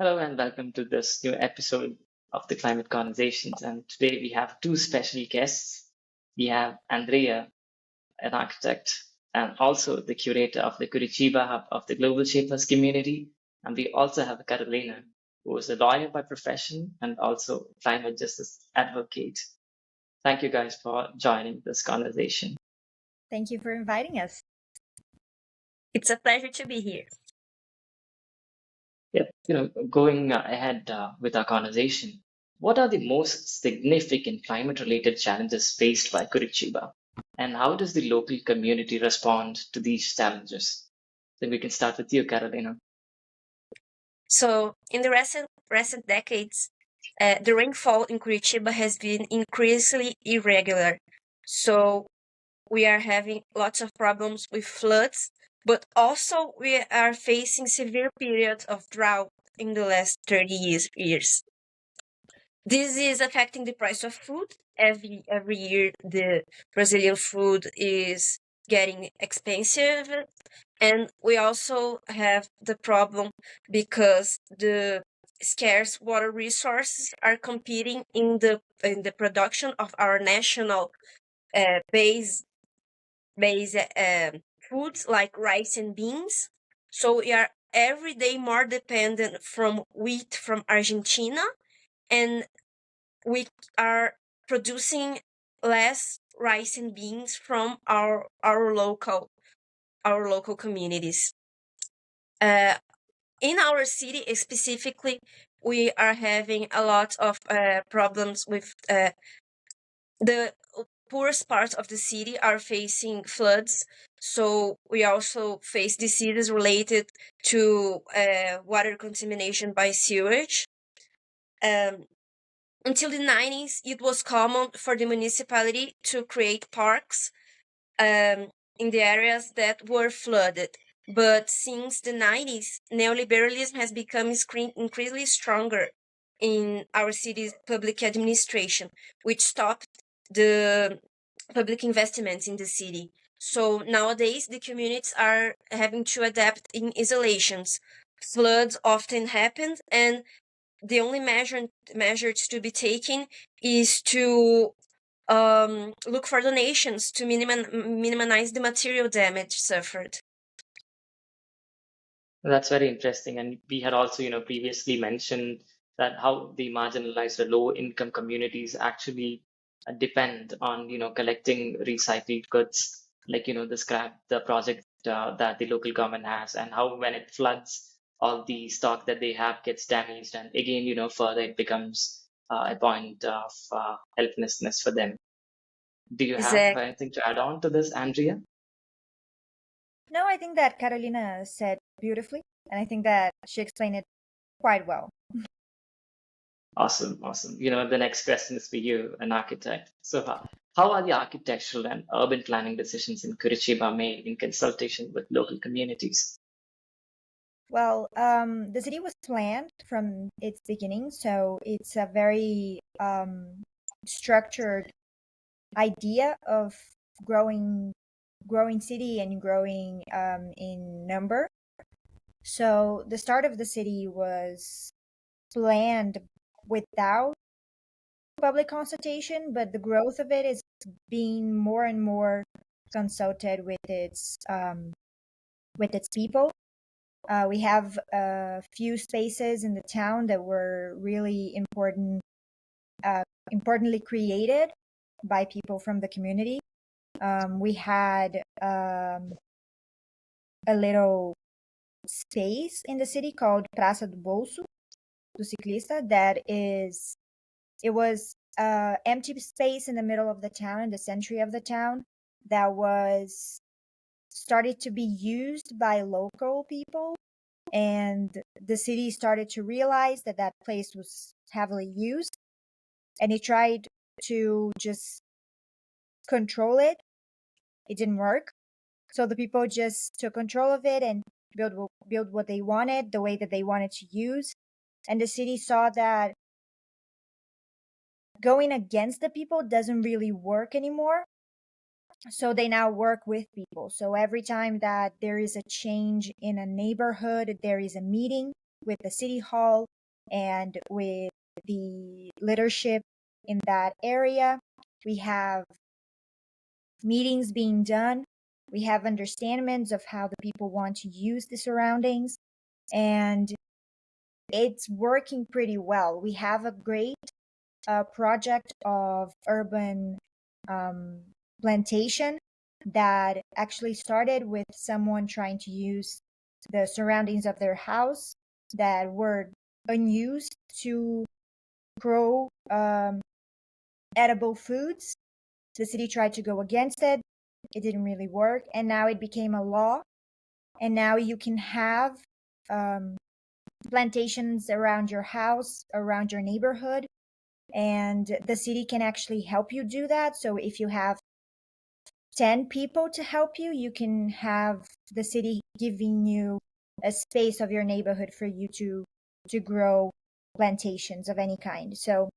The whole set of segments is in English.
Hello and welcome to this new episode of the Climate Conversations. And today we have two special guests. We have Andrea, an architect, and also the curator of the Curitiba Hub of the Global Shapers community. And we also have Carolina, who is a lawyer by profession and also climate justice advocate. Thank you guys for joining this conversation. Thank you for inviting us. It's a pleasure to be here. Yep, going ahead with our conversation, what are the most significant climate-related challenges faced by Curitiba, and how does the local community respond to these challenges? Then we can start with you, Carolina. So, in the recent decades, the rainfall in Curitiba has been increasingly irregular. So, we are having lots of problems with floods, but also we are facing severe periods of drought in the last 30 years. This is affecting the price of food. Every year, the Brazilian food is getting expensive, and we also have the problem because the scarce water resources are competing in the production of our national base foods like rice and beans. So we are every day more dependent from wheat from Argentina, and we are producing less rice and beans from our local communities. In our city specifically, we are having a lot of problems with the poorest parts of the city are facing floods. So we also face diseases related to water contamination by sewage. Until the 90s, it was common for the municipality to create parks in the areas that were flooded. But since the 90s, neoliberalism has become increasingly stronger in our city's public administration, which stopped the public investments in the city. So nowadays, the communities are having to adapt in isolations. Floods often happen, and the only measures to be taken is to look for donations to minimize the material damage suffered. That's very interesting. And we had also, previously mentioned that how the marginalized or low-income communities actually depend on, collecting recycled goods, like, the scrap, the project that the local government has, and how when it floods, all the stock that they have gets damaged. And again, further it becomes a point of helplessness for them. Do you have Exactly. anything to add on to this, Andrea? No, I think that Carolina said beautifully, and I think that she explained it quite well. Awesome, awesome. The next question is for you, an architect. So, how are the architectural and urban planning decisions in Curitiba made in consultation with local communities? Well, the city was planned from its beginning, so it's a very structured idea of growing city and growing in number. So the start of the city was planned without public consultation, but the growth of it is being more and more consulted with its people. We have a few spaces in the town that were really importantly created by people from the community. We had a little space in the city called Praça do Bolso do Ciclista it was empty space in the middle of the town, in the center of the town, that was started to be used by local people, and the city started to realize that that place was heavily used, and it tried to just control it. It didn't work, so the people just took control of it and build what they wanted, the way that they wanted to use, and the city saw that going against the people doesn't really work anymore. So they now work with people. So every time that there is a change in a neighborhood, there is a meeting with the city hall and with the leadership in that area. We have meetings being done. We have understandings of how the people want to use the surroundings, and it's working pretty well. We have a great project of urban plantation that actually started with someone trying to use the surroundings of their house that were unused to grow edible foods. The city tried to go against it. It didn't really work. And now it became a law. And now you can have plantations around your house, around your neighborhood. And the city can actually help you do that. So if you have 10 people to help you, you can have the city giving you a space of your neighborhood for you to grow plantations of any kind. So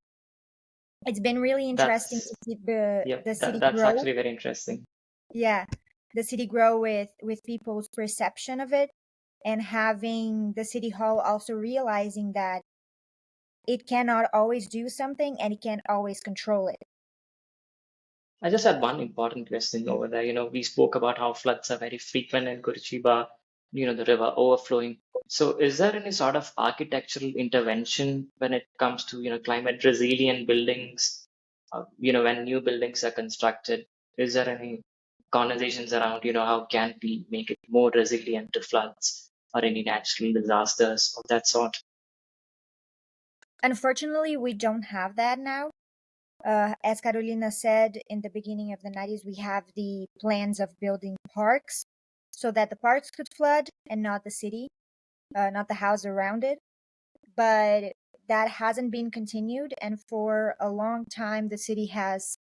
it's been really interesting That's to see yeah, the city that's grow. actually very interesting. Yeah, the city grow with people's perception of it, and having the city hall also realizing that it cannot always do something and it can't always control it. I just had one important question over there. We spoke about how floods are very frequent in Curitiba, the river overflowing. So, is there any sort of architectural intervention when it comes to, climate resilient buildings? When new buildings are constructed, is there any conversations around, how can we make it more resilient to floods or any natural disasters of that sort? Unfortunately, we don't have that now. As Carolina said, in the beginning of the 90s, we have the plans of building parks so that the parks could flood and not the city, not the house around it. But that hasn't been continued. And for a long time, the city has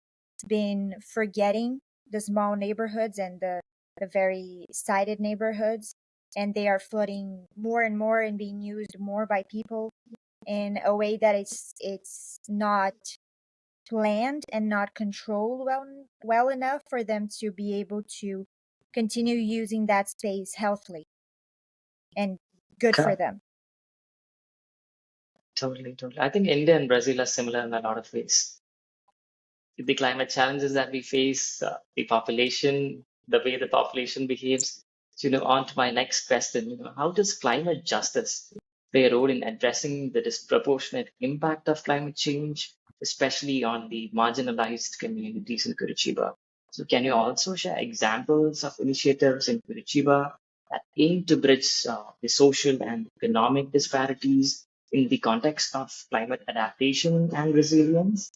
been forgetting the small neighborhoods and the very sited neighborhoods. And they are flooding more and more and being used more by people in a way that it's not planned and not controlled well enough for them to be able to continue using that space healthily and good for Okay. them. Totally, totally. I think India and Brazil are similar in a lot of ways. The climate challenges that we face, the population, the way the population behaves. So, on to my next question, how does climate justice play a role in addressing the disproportionate impact of climate change, especially on the marginalized communities in Curitiba? So, can you also share examples of initiatives in Curitiba that aim to bridge the social and economic disparities in the context of climate adaptation and resilience?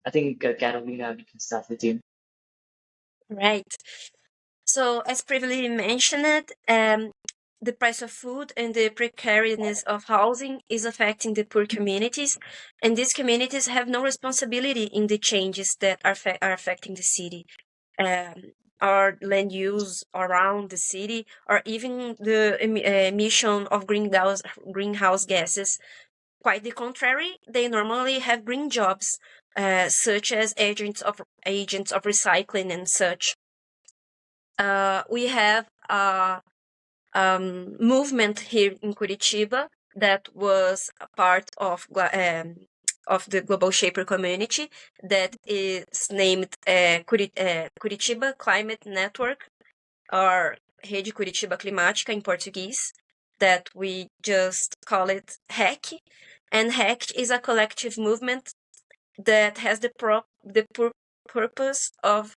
I think, Carolina, we can start with you. Right. So, as previously mentioned, the price of food and the precariousness of housing is affecting the poor communities, and these communities have no responsibility in the changes that are affecting the city, our land use around the city, or even the emission of greenhouse gases. Quite the contrary, they normally have green jobs, such as agents of recycling and such. We have a movement here in Curitiba that was a part of the Global Shaper community that is named Curitiba Climate Network, or Rede Curitiba Climática in Portuguese, that we just call it HEC. And HEC is a collective movement that has the purpose of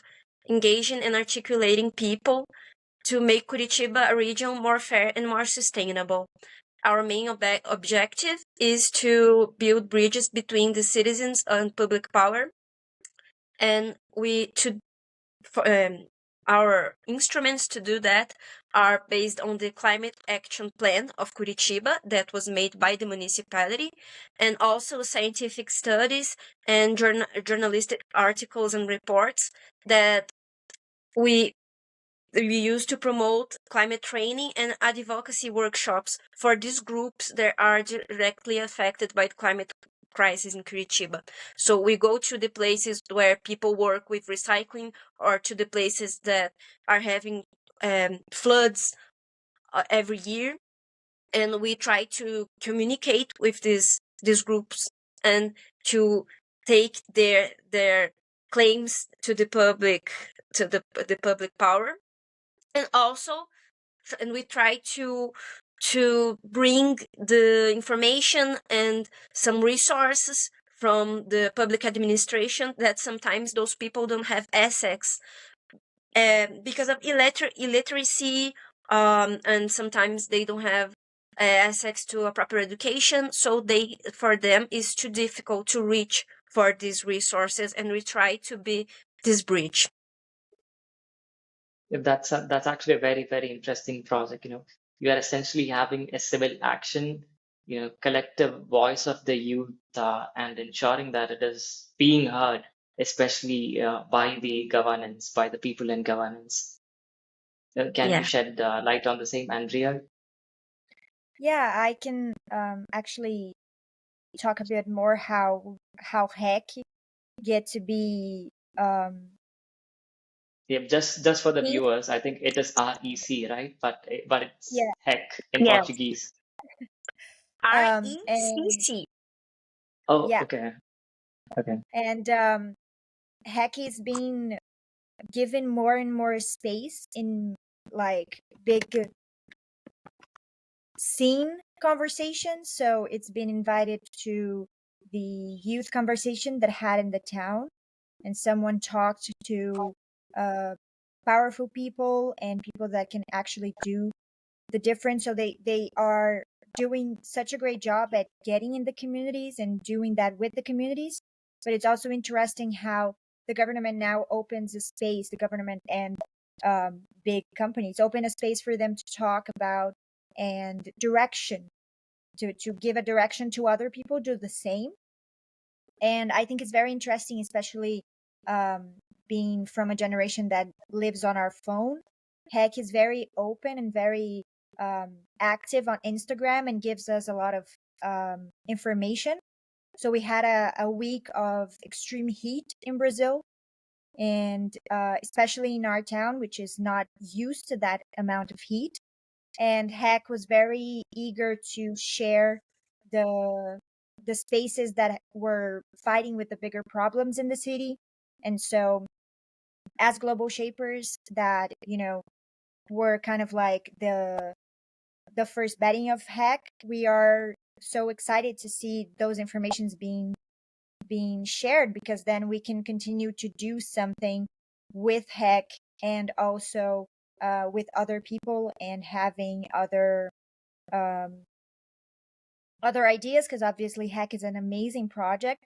engaging and articulating people to make Curitiba a region more fair and more sustainable. Our main objective is to build bridges between the citizens and public power, and our instruments to do that are based on the Climate Action Plan of Curitiba that was made by the municipality, and also scientific studies and journalistic articles and reports that we use to promote climate training and advocacy workshops for these groups that are directly affected by the climate crisis in Curitiba. So we go to the places where people work with recycling, or to the places that are having floods every year, and we try to communicate with these these groups and to take their claims to the public, to the public power. And also, and we try to bring the information and some resources from the public administration that sometimes those people don't have access, because of illiteracy, and sometimes they don't have access to a proper education, so for them is too difficult to reach for these resources, and we try to be this bridge. That's actually a very, very interesting project. You are essentially having a civil action, collective voice of the youth, and ensuring that it is being heard, especially by the governance, by the people in governance. Can you Yeah. shed light on the same, Andrea? Yeah, I can actually talk a bit more how heck get to be Yeah, just for the seen. viewers, I think it is REC, right? But it's Yeah. heck in Yeah. Portuguese. And RECC. Oh, yeah, okay. Okay. and heck is being given more and more space in like big scene conversations. So it's been invited to the youth conversation that had in the town, and someone talked to uh, powerful people and people that can actually do the difference. So they are doing such a great job at getting in the communities and doing that with the communities. But it's also interesting how the government now opens a space, the government and big companies open a space for them to talk about and direction, to give a direction to other people do the same. And I think it's very interesting, especially um, being from a generation that lives on our phone. Heck is very open and very active on Instagram and gives us a lot of information. So we had a week of extreme heat in Brazil, and especially in our town, which is not used to that amount of heat. And Heck was very eager to share the the spaces that were fighting with the bigger problems in the city. And so, as global shapers, that were kind of like the first betting of Heck, we are so excited to see those informations being shared, because then we can continue to do something with Heck, and also with other people, and having um, other ideas, because obviously Heck is an amazing project,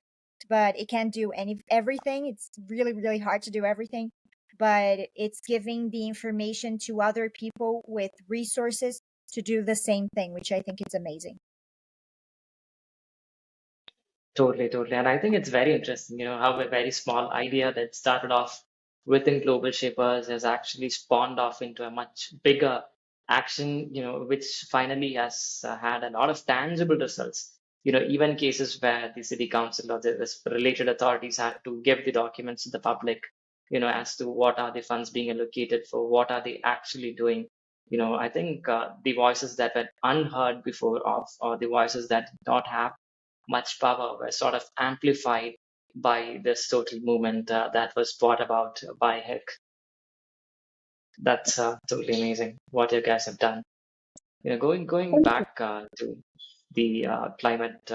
but it can't do everything. It's really, really hard to do everything, but it's giving the information to other people with resources to do the same thing, which I think is amazing. Totally, totally. And I think it's very interesting, how a very small idea that started off within Global Shapers has actually spawned off into a much bigger action, which finally has had a lot of tangible results. Even cases where the city council or the related authorities had to give the documents to the public, as to what are the funds being allocated for, what are they actually doing. I think the voices that were unheard before of, or the voices that did not have much power were sort of amplified by this total movement that was brought about by Hick. That's totally amazing what you guys have done. Going back to the climate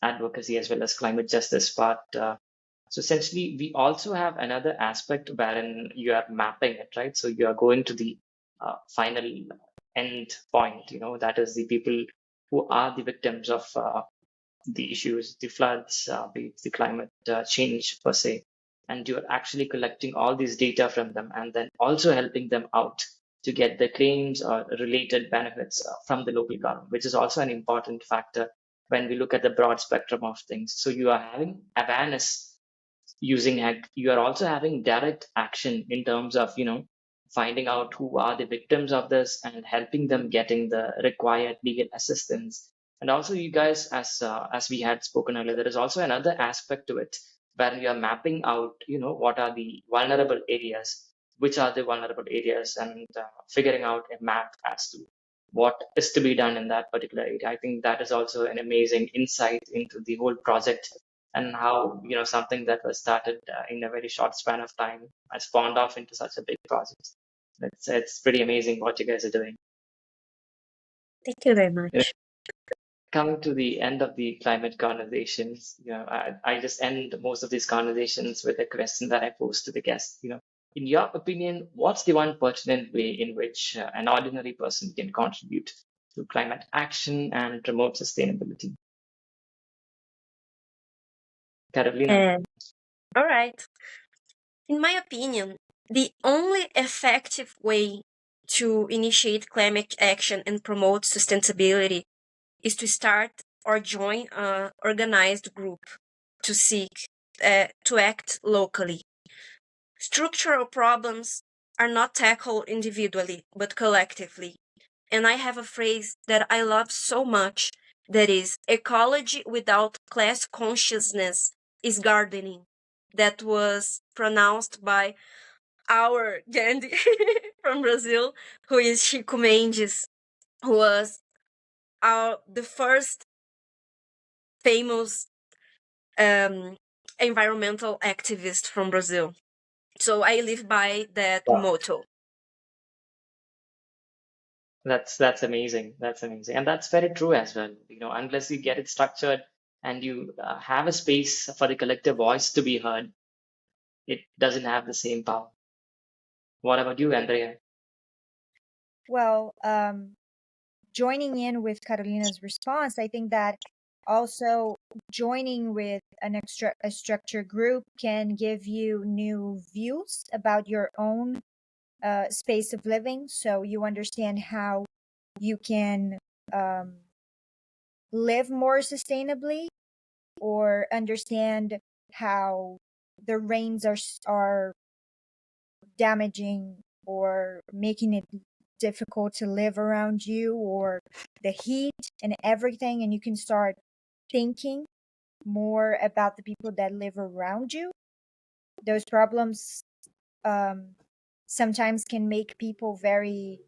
advocacy as well as climate justice part. So essentially, we also have another aspect wherein you are mapping it, right? So you are going to the final end point. That is the people who are the victims of the issues, the floods, the climate change per se, and you're actually collecting all these data from them and then also helping them out to get the claims or related benefits from the local government, which is also an important factor when we look at the broad spectrum of things. So you are having awareness using ag, you are also having direct action in terms of finding out who are the victims of this and helping them getting the required legal assistance. And also, you guys, as we had spoken earlier, there is also another aspect to it where you are mapping out what are the vulnerable areas, which are the vulnerable areas, and figuring out a map as to what is to be done in that particular area. I think that is also an amazing insight into the whole project and how, something that was started in a very short span of time has spawned off into such a big project. It's pretty amazing what you guys are doing. Thank you very You know, much. coming to the end of the climate conversations, I just end most of these conversations with a question that I pose to the guests. In your opinion, what's the one pertinent way in which an ordinary person can contribute to climate action and promote sustainability? Carolina? All right. In my opinion, the only effective way to initiate climate action and promote sustainability is to start or join an organized group to to act locally. Structural problems are not tackled individually, but collectively. And I have a phrase that I love so much that is ecology without class consciousness is gardening. That was pronounced by our Gandhi from Brazil, who is Chico Mendes, who was the first famous environmental activist from Brazil. So I live by that Wow. motto. That's amazing. That's amazing. And that's very true as well. Unless you get it structured and you have a space for the collective voice to be heard, it doesn't have the same power. What about you, Andrea? Well, joining in with Carolina's response, I think that also joining with a structure group can give you new views about your own space of living, so you understand how you can live more sustainably, or understand how the rains are damaging or making it difficult to live around you, or the heat and everything, and you can start thinking more about the people that live around you. Those problems sometimes can make people very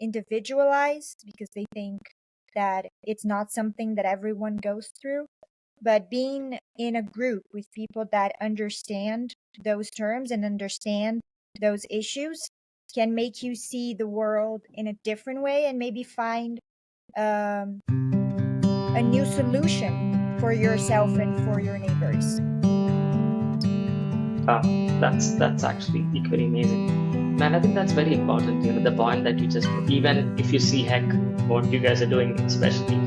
individualized, because they think that it's not something that everyone goes through. But being in a group with people that understand those terms and understand those issues can make you see the world in a different way, and maybe find a new solution for yourself and for your neighbors. That's actually equally amazing. Man, I think that's very important. The point that you just put, even if you see heck what you guys are doing, especially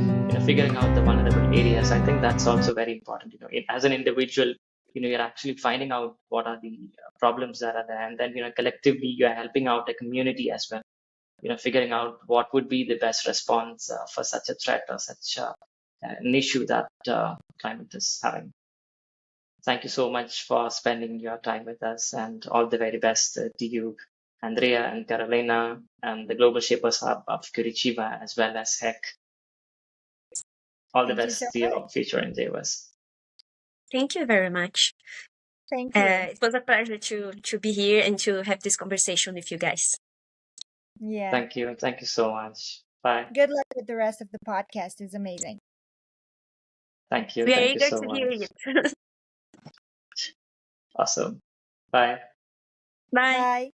figuring out the vulnerable areas, I think that's also very important. As an individual, you're actually finding out what are the problems that are there, and then collectively you're helping out a community as well. Figuring out what would be the best response for such a threat or such an issue that climate is having. Thank you so much for spending your time with us, and all the very best to you, Andrea and Carolina, and the Global Shapers Hub of Curitiba, as well as HEC. All the Thank you so best to much. your future endeavors. Thank you very much. Thank you. It was a pleasure to be here and to have this conversation with you guys. Yeah. Thank you. Thank you so much. Bye. Good luck with the rest of the podcast. It's amazing. Thank you. We are Thank you eager so to hear much. it. Awesome. Bye. Bye. Bye.